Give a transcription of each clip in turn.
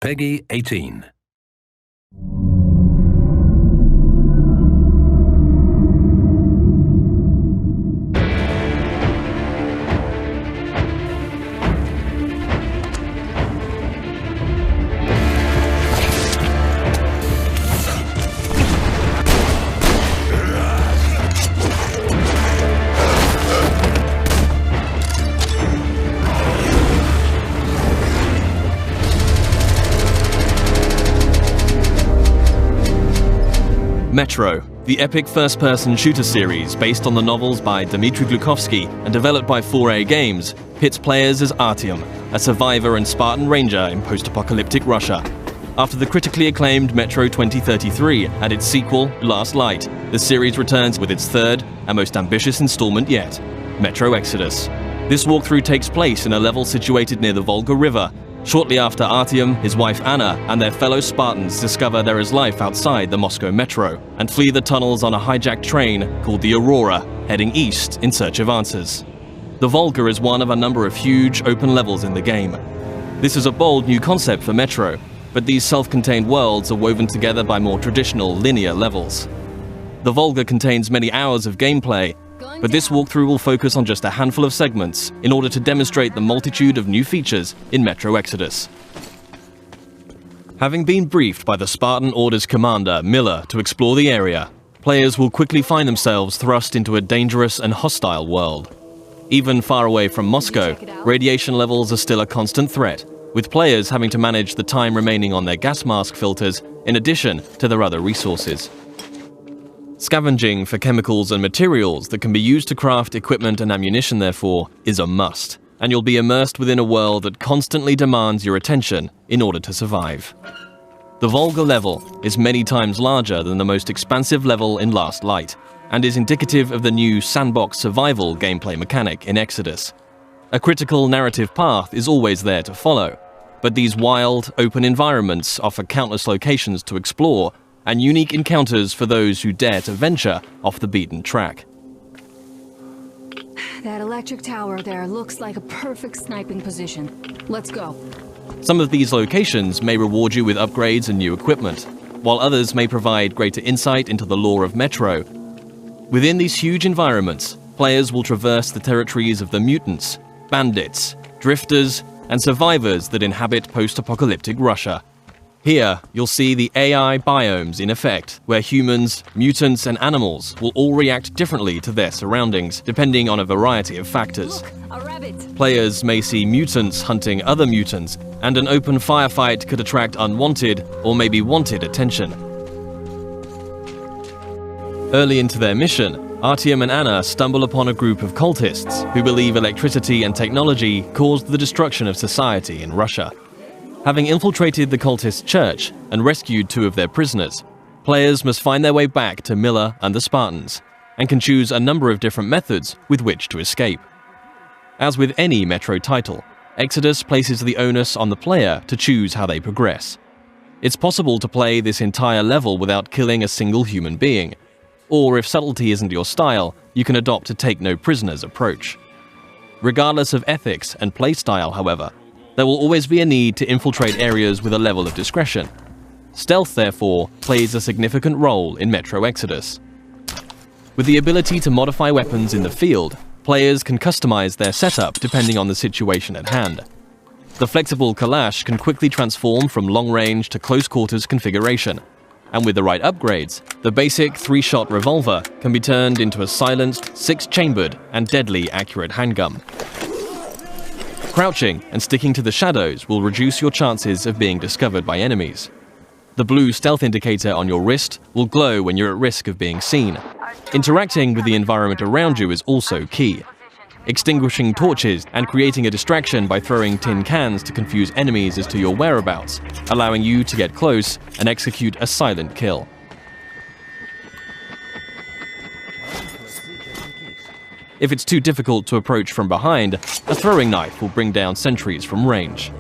PEGI 18. Metro, the epic first-person shooter series based on the novels by Dmitry Glukhovsky and developed by 4A Games, pits players as Artyom, a survivor and Spartan ranger in post-apocalyptic Russia. After the critically acclaimed Metro 2033 and its sequel, Last Light, the series returns with its third and most ambitious installment yet, Metro Exodus. This walkthrough takes place in a level situated near the Volga River. Shortly after Artyom, his wife Anna, and their fellow Spartans discover there is life outside the Moscow metro and flee the tunnels on a hijacked train called the Aurora, heading east in search of answers. The Volga is one of a number of huge open levels in the game. This is a bold new concept for Metro, but these self-contained worlds are woven together by more traditional linear levels. The Volga contains many hours of gameplay, but this walkthrough will focus on just a handful of segments in order to demonstrate the multitude of new features in Metro Exodus. Having been briefed by the Spartan Orders commander, Miller, to explore the area, players will quickly find themselves thrust into a dangerous and hostile world. Even far away from Moscow, radiation levels are still a constant threat, with players having to manage the time remaining on their gas mask filters in addition to their other resources. Scavenging for chemicals and materials that can be used to craft equipment and ammunition, therefore, is a must, and you'll be immersed within a world that constantly demands your attention in order to survive. The Volga level is many times larger than the most expansive level in Last Light, and is indicative of the new sandbox survival gameplay mechanic in Exodus. A critical narrative path is always there to follow, but these wild, open environments offer countless locations to explore and unique encounters for those who dare to venture off the beaten track. That electric tower there looks like a perfect sniping position. Let's go. Some of these locations may reward you with upgrades and new equipment, while others may provide greater insight into the lore of Metro. Within these huge environments, players will traverse the territories of the mutants, bandits, drifters, and survivors that inhabit post-apocalyptic Russia. Here, you'll see the AI biomes in effect, where humans, mutants, and animals will all react differently to their surroundings, depending on a variety of factors. Look, a rabbit. Players may see mutants hunting other mutants, and an open firefight could attract unwanted or maybe wanted attention. Early into their mission, Artyom and Anna stumble upon a group of cultists who believe electricity and technology caused the destruction of society in Russia. Having infiltrated the cultist church and rescued 2 of their prisoners, players must find their way back to Miller and the Spartans, and can choose a number of different methods with which to escape. As with any Metro title, Exodus places the onus on the player to choose how they progress. It's possible to play this entire level without killing a single human being, or if subtlety isn't your style, you can adopt a take-no-prisoners approach. Regardless of ethics and playstyle, however, there will always be a need to infiltrate areas with a level of discretion. Stealth, therefore, plays a significant role in Metro Exodus. With the ability to modify weapons in the field, players can customize their setup depending on the situation at hand. The flexible Kalash can quickly transform from long-range to close-quarters configuration, and with the right upgrades, the basic 3-shot revolver can be turned into a silenced, 6-chambered, and deadly accurate handgun. Crouching and sticking to the shadows will reduce your chances of being discovered by enemies. The blue stealth indicator on your wrist will glow when you're at risk of being seen. Interacting with the environment around you is also key. Extinguishing torches and creating a distraction by throwing tin cans to confuse enemies as to your whereabouts, allowing you to get close and execute a silent kill. If it's too difficult to approach from behind, a throwing knife will bring down sentries from range.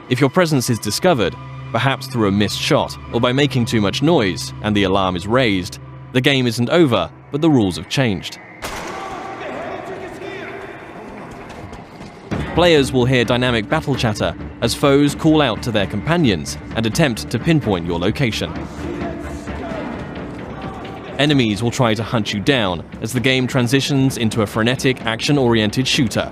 If your presence is discovered, perhaps through a missed shot or by making too much noise and the alarm is raised, the game isn't over, but the rules have changed. Players will hear dynamic battle chatter as foes call out to their companions and attempt to pinpoint your location. Enemies will try to hunt you down as the game transitions into a frenetic, action-oriented shooter.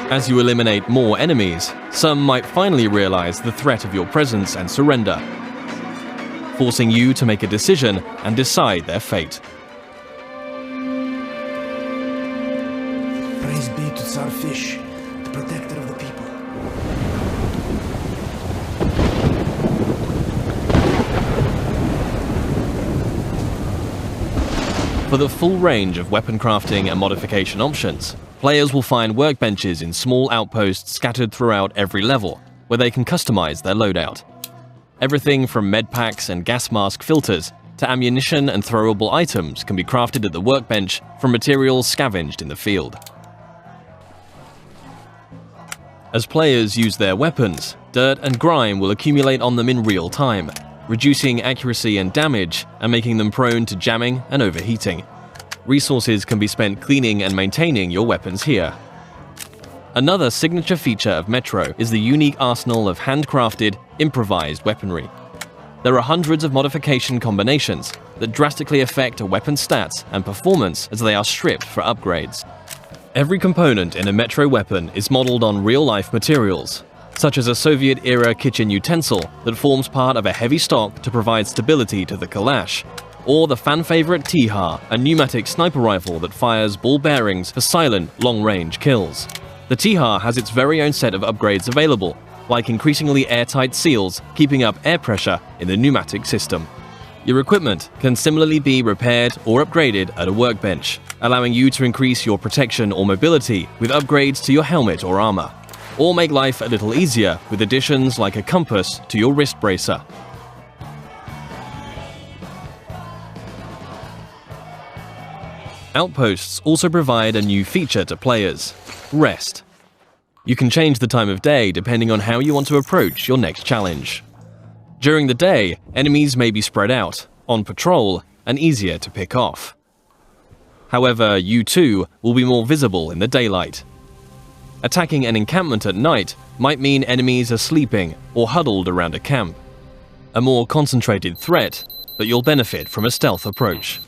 As you eliminate more enemies, some might finally realize the threat of your presence and surrender, forcing you to make a decision and decide their fate. Praise be to Tsar Fish, the protector of the people. For the full range of weapon crafting and modification options, players will find workbenches in small outposts scattered throughout every level, where they can customize their loadout. Everything from med packs and gas mask filters to ammunition and throwable items can be crafted at the workbench from materials scavenged in the field. As players use their weapons, dirt and grime will accumulate on them in real time, reducing accuracy and damage and making them prone to jamming and overheating. Resources can be spent cleaning and maintaining your weapons here. Another signature feature of Metro is the unique arsenal of handcrafted, improvised weaponry. There are hundreds of modification combinations that drastically affect a weapon's stats and performance as they are stripped for upgrades. Every component in a Metro weapon is modeled on real-life materials, such as a Soviet-era kitchen utensil that forms part of a heavy stock to provide stability to the Kalash, or the fan-favorite T-HAR, a pneumatic sniper rifle that fires ball bearings for silent, long-range kills. The T-HAR has its very own set of upgrades available, like increasingly airtight seals keeping up air pressure in the pneumatic system. Your equipment can similarly be repaired or upgraded at a workbench, allowing you to increase your protection or mobility with upgrades to your helmet or armor, or make life a little easier with additions like a compass to your wrist bracer. Outposts also provide a new feature to players: rest. You can change the time of day depending on how you want to approach your next challenge. During the day, enemies may be spread out, on patrol, and easier to pick off. However, you too will be more visible in the daylight. Attacking an encampment at night might mean enemies are sleeping or huddled around a camp. A more concentrated threat, but you'll benefit from a stealth approach.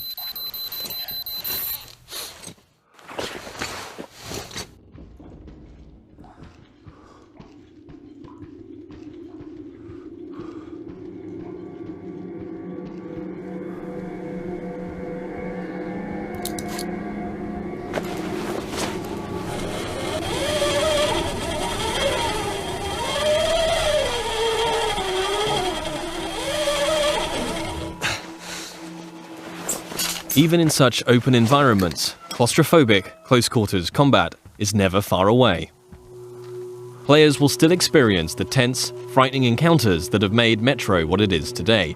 Even in such open environments, claustrophobic, close-quarters combat is never far away. Players will still experience the tense, frightening encounters that have made Metro what it is today.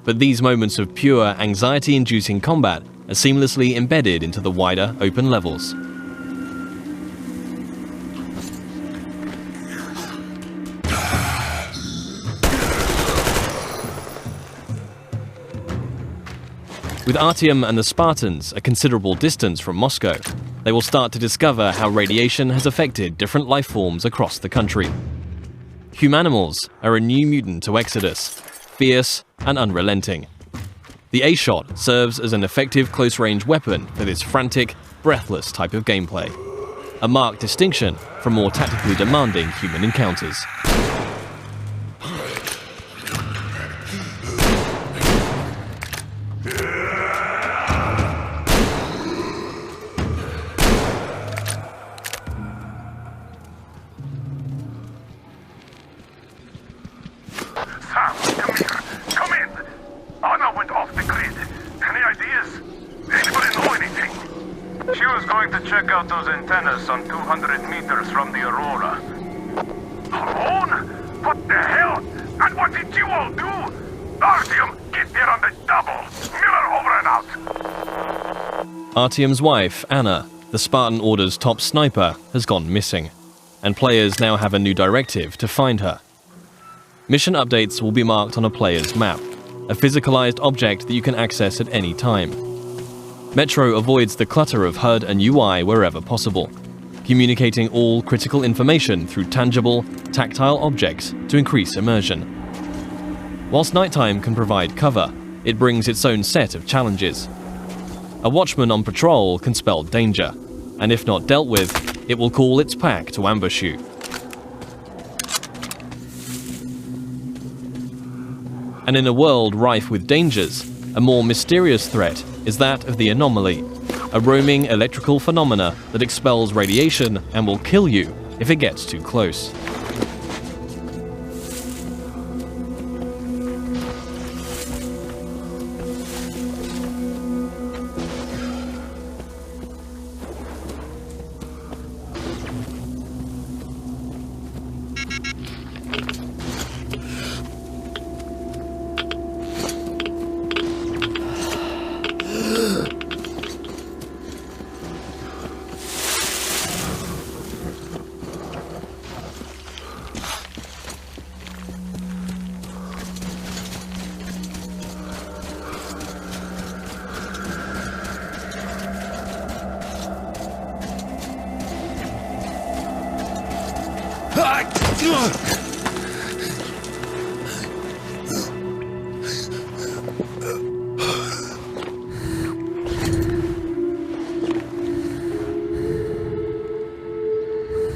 But these moments of pure, anxiety-inducing combat are seamlessly embedded into the wider, open levels. With Artyom and the Spartans a considerable distance from Moscow, they will start to discover how radiation has affected different life forms across the country. Humanimals are a new mutant to Exodus, fierce and unrelenting. The A-Shot serves as an effective close-range weapon for this frantic, breathless type of gameplay, a marked distinction from more tactically demanding human encounters. check out those antennas some 200 meters from the Aurora. Alone? What the hell? And what did you all do? Artyom, get there on the double. Miller over and out. Artyom's wife, Anna, the Spartan Order's top sniper, has gone missing, and players now have a new directive to find her. Mission updates will be marked on a player's map, a physicalized object that you can access at any time. Metro avoids the clutter of HUD and UI wherever possible, communicating all critical information through tangible, tactile objects to increase immersion. Whilst nighttime can provide cover, it brings its own set of challenges. A watchman on patrol can spell danger, and if not dealt with, it will call its pack to ambush you. And in a world rife with dangers, a more mysterious threat is that of the anomaly, a roaming electrical phenomena that expels radiation and will kill you if it gets too close.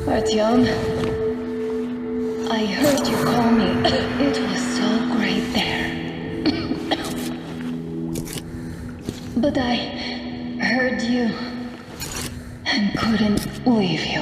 Artyom, I heard you call me. It was so great there. But I heard you and couldn't leave you.